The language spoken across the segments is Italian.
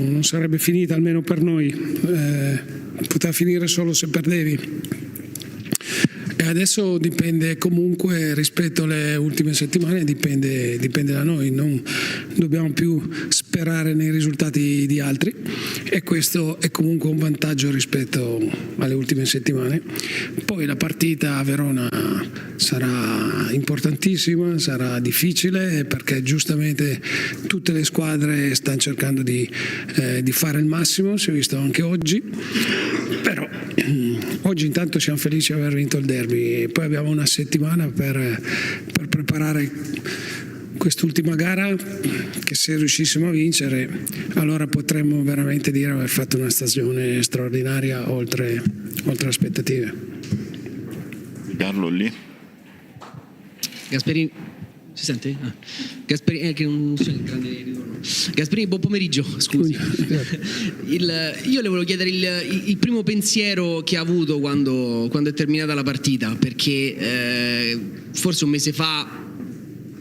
non sarebbe finita, almeno per noi, poteva finire solo se perdevi. E adesso dipende comunque, rispetto alle ultime settimane, dipende da noi, non dobbiamo più sperare nei risultati di altri, e questo è comunque un vantaggio rispetto alle ultime settimane. Poi la partita a Verona sarà importantissima, sarà difficile, perché giustamente tutte le squadre stanno cercando di fare il massimo, si è visto anche oggi, però oggi intanto siamo felici di aver vinto il derby e poi abbiamo una settimana per preparare quest'ultima gara, che se riuscissimo a vincere allora potremmo veramente dire aver fatto una stagione straordinaria oltre aspettative. Carlo lì. Gasperini, si sente? Gasperini, che non so il grande ritorno. Gasperini, buon pomeriggio, scusi. Io le volevo chiedere il primo pensiero che ha avuto quando è terminata la partita, perché forse un mese fa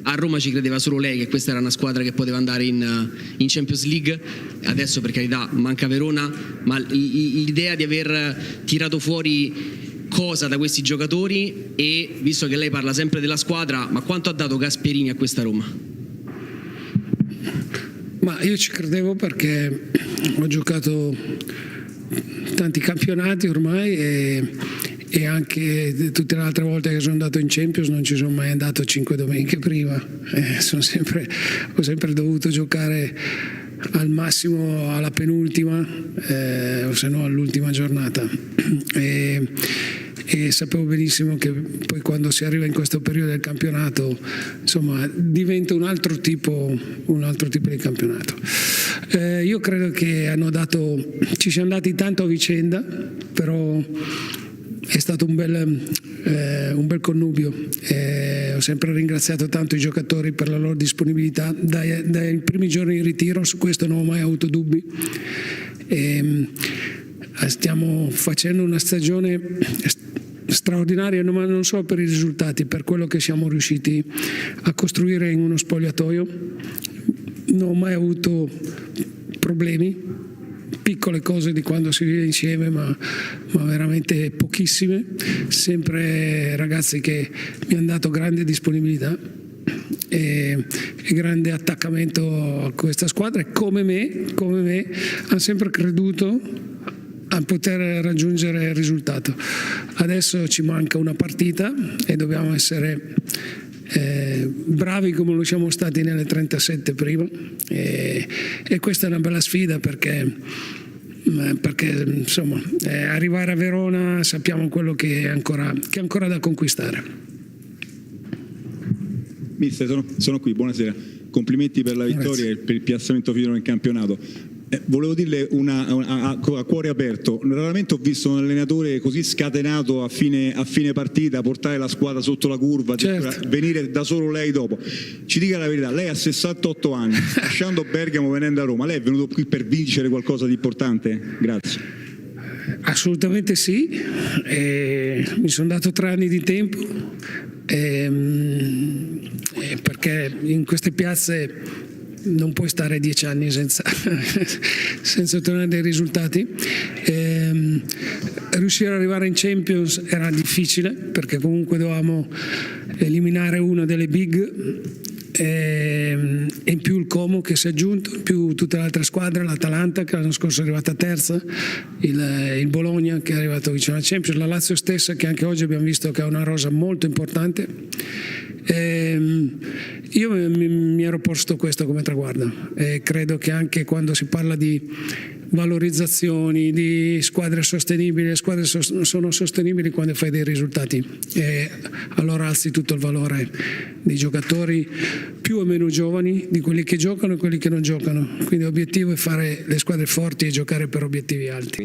a Roma ci credeva solo lei che questa era una squadra che poteva andare in Champions League. Adesso, per carità, manca Verona, ma l'idea di aver tirato fuori cosa da questi giocatori, e visto che lei parla sempre della squadra, ma quanto ha dato Gasperini a questa Roma? Ma io ci credevo perché ho giocato tanti campionati ormai e anche tutte le altre volte che sono andato in Champions non ci sono mai andato 5 domeniche prima, ho sempre dovuto giocare al massimo alla penultima o se no all'ultima giornata, e sapevo benissimo che poi quando si arriva in questo periodo del campionato, insomma, diventa un altro tipo di campionato. Io credo che ci siamo dati tanto a vicenda, però è stato un bel connubio. Ho sempre ringraziato tanto i giocatori per la loro disponibilità dai primi giorni in ritiro, su questo non ho mai avuto dubbi. Stiamo facendo una stagione straordinaria, ma non solo per i risultati, per quello che siamo riusciti a costruire in uno spogliatoio. Non ho mai avuto problemi, piccole cose di quando si vive insieme, ma veramente pochissime, sempre ragazzi che mi hanno dato grande disponibilità e grande attaccamento a questa squadra, e come me hanno sempre creduto a poter raggiungere il risultato. Adesso ci manca una partita e dobbiamo essere bravi come lo siamo stati nelle 37 prima, e questa è una bella sfida, perché insomma, arrivare a Verona sappiamo quello che è ancora da conquistare. Mister, sono qui, buonasera, complimenti per la vittoria. Grazie. E per il piazzamento finito nel campionato. Volevo dirle a cuore aperto, raramente ho visto un allenatore così scatenato a fine partita, portare la squadra sotto la curva, certo, venire da solo lei dopo. Ci dica la verità, lei ha 68 anni, lasciando Bergamo, venendo a Roma, lei è venuto qui per vincere qualcosa di importante? Grazie. Assolutamente sì, mi sono dato 3 anni di tempo, perché in queste piazze non puoi stare 10 anni senza ottenere dei risultati. Riuscire ad arrivare in Champions era difficile, perché comunque dovevamo eliminare una delle big, e in più il Como che si è aggiunto, in più tutte le altre squadre, l'Atalanta che l'anno scorso è arrivata terza, il Bologna che è arrivato vicino alla Champions, la Lazio stessa che anche oggi abbiamo visto che ha una rosa molto importante. Io mi ero posto questo come traguardo, e credo che anche quando si parla di valorizzazioni, di squadre sostenibili, le squadre sono sostenibili quando fai dei risultati, e allora alzi tutto il valore dei giocatori più o meno giovani, di quelli che giocano e quelli che non giocano. Quindi l'obiettivo è fare le squadre forti e giocare per obiettivi alti.